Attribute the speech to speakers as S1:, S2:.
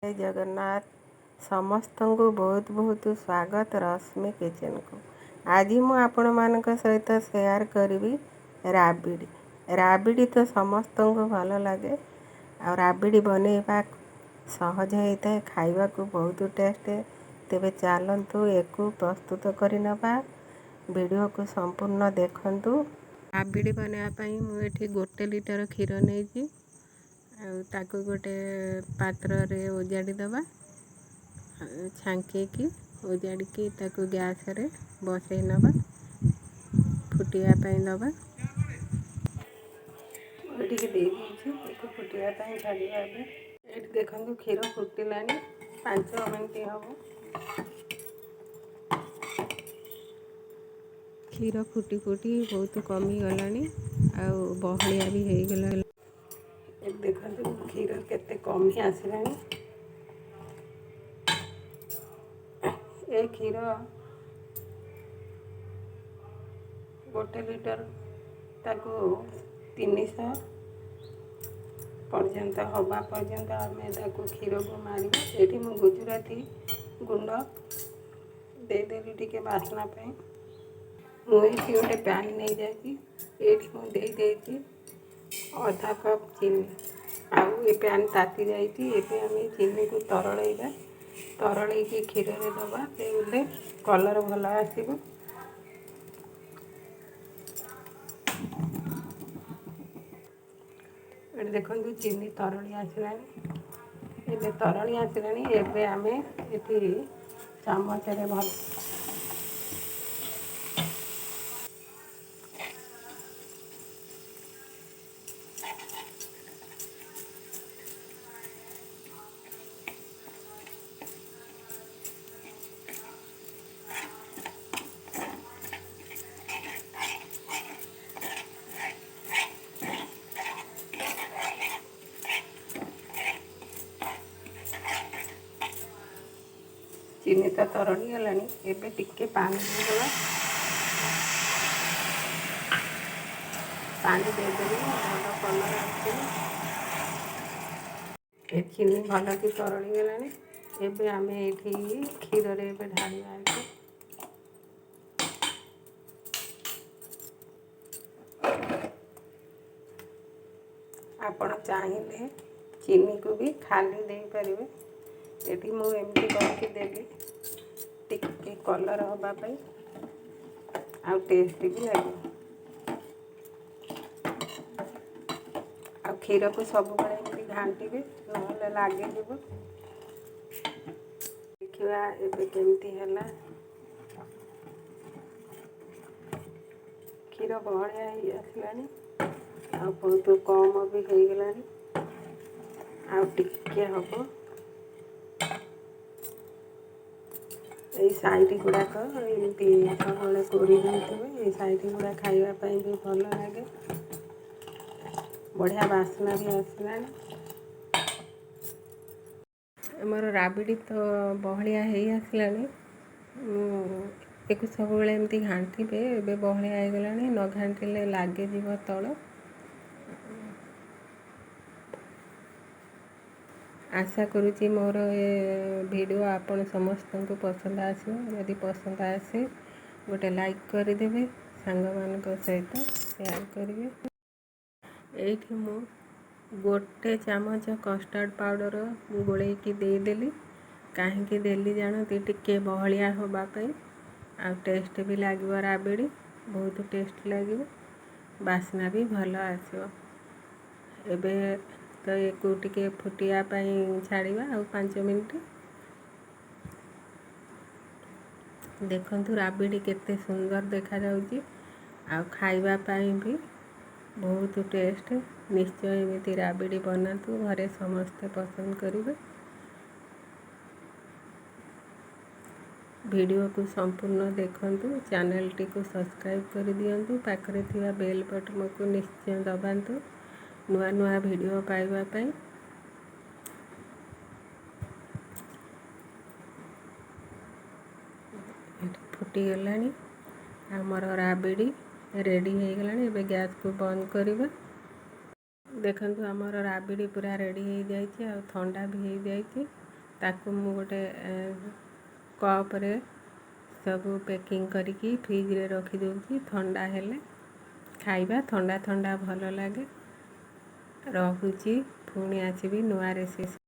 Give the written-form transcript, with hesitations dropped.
S1: जय जगन्नाथ समस्त को बहुत बहुत स्वागत रश्मि किचन को। आज मु आपण मानक सहित शेयर करी राबिड़ी। राबिड़ी तो समस्त को भल लगे आ राबिड़ी बनैबा सहज होता है, खाइबा को बहुत टेस्ट। तेबे चलतु एक प्रस्तुत करनबा, वीडियो को संपूर्ण देखंतु। राबिड़ी बनवाई मुझे 1 लिटर क्षीर नहीं ताको गोटे पात्र रे ओजाड़ी दबा, छांकी की ओजाड़ी की ताको गैस रे बसई नबा, फुटिया पाई दबा। एटिके दे दीची एको फुटिया पाई छाड़िया। एटी देखंतु क्षीर फुटिलानी 5 मिनिट हबो। क्षीर फुटी फुटी बहुत कमी गलानी आ बहलिया भी हो गला। देखो क्षीर केते कमी आसलानी। ए क्षीर 1 लिटर ताको 300 पर्यंत हवा पर्यंत आमे ताको क्षीर को मारिबा। एठी मु गुजराती गुंड दे देली टिके बासना पे। मु एठी गोटे पैन नहीं जाती, एठी मु दे देती आधा कप चीनी। आउ ए पैन ताती जाइए। एबे आमे चीनी को तरलैबा, तरलै की क्षीर रे दबा, तेले कलर भल आसीबो। एटे देखंतु चीनी तरली आसलानी। एबे तरली आसलानी। एबे आमे एठी चामच रे भल चीनी तो तरली गलानी। एबे टिके पानी देदेबा, पानी देदेबी भल कलर आसीबो। ए चीनी भल की तरली गलानी। एबे आमे एठी क्षीर रे एबे ढालिया। आपण चाहिए चीनी को भी खाली दे पारिबे। एठी मु एमती करके देली टिके कलर हबा पाई आ टेस्ट भी लगे। आ क्षीर को सब बड़े एमती घांटीबे नहले लागे जीवो। देखिबा एबे केमती हला। क्षीर बहलिया ही आसलानी आ बहुत कम भी हो गलानी। आ टिके हबो। ए साइड गुड़ाक एमती सब कोरी देते। साइड गुड़ा खाइबापी भी भल लगे, बढ़िया बास्ना भी आसलानी। आमर राबिड़ी तो बहलिया हो आसलानी। एक सब एमती घांटीबे। एबे बहलिया हो गलानी, न घांटिले लागे जीव तल। आशा करुँची मोर ए वीडियो आपण समस्त को पसंद आसो। यदि पसंद आसे गोटे लाइक करदेवे, सांग मान सहित शेयर करेंगे। एठी मु 1 चामच कस्टर्ड पाउडर गोले की देदेली। कहीं देली जानती टिके बहलिया होगापी आ टेस्ट भी लगे। राबिड़ी बहुत टेस्ट लगे, बास्ना भी भल आसो। एबे तो एक टिके फुटिया छाड़िबा आ 5 मिनिट। देखंतु राबिड़ी केते सुंदर देखा जाउची आ खाइबा पाई भी बहुत टेस्ट। निश्चय एमती राबिड़ी बनातु, घरे समस्ते पसंद करिवे। वीडियो को संपूर्ण देखंतु, चैनल टी को सब्सक्राइब कर दियंतु, पाखरे थिबा बेल बटन को निश्चय दबांतु नुआ नुआ वीडियो पाइबा पाई। फुटी गलानी हमर राबिड़ी रेडी हो गलानी। एबे गैस को बंद करिबा। देखंतु हमर राबिड़ी पूरा रेडी हो जाइए, आ ठंडा भी हो जाइए। ତାକୁ ମୁଁ ଗୋଟେ କପ୍ରେ ସବୁ ପ୍ୟାକିଂ କରିକି ଫ୍ରିଜ୍ରେ ରଖିଦେଉଛି। ଥଣ୍ଡା ହେଲେ ଖାଇବା। ଥଣ୍ଡା ଥଣ୍ଡା ଭଲ ଲାଗେ। ରହୁଛି, ପୁଣି ଆସିବି ନୂଆ ରେସିପି।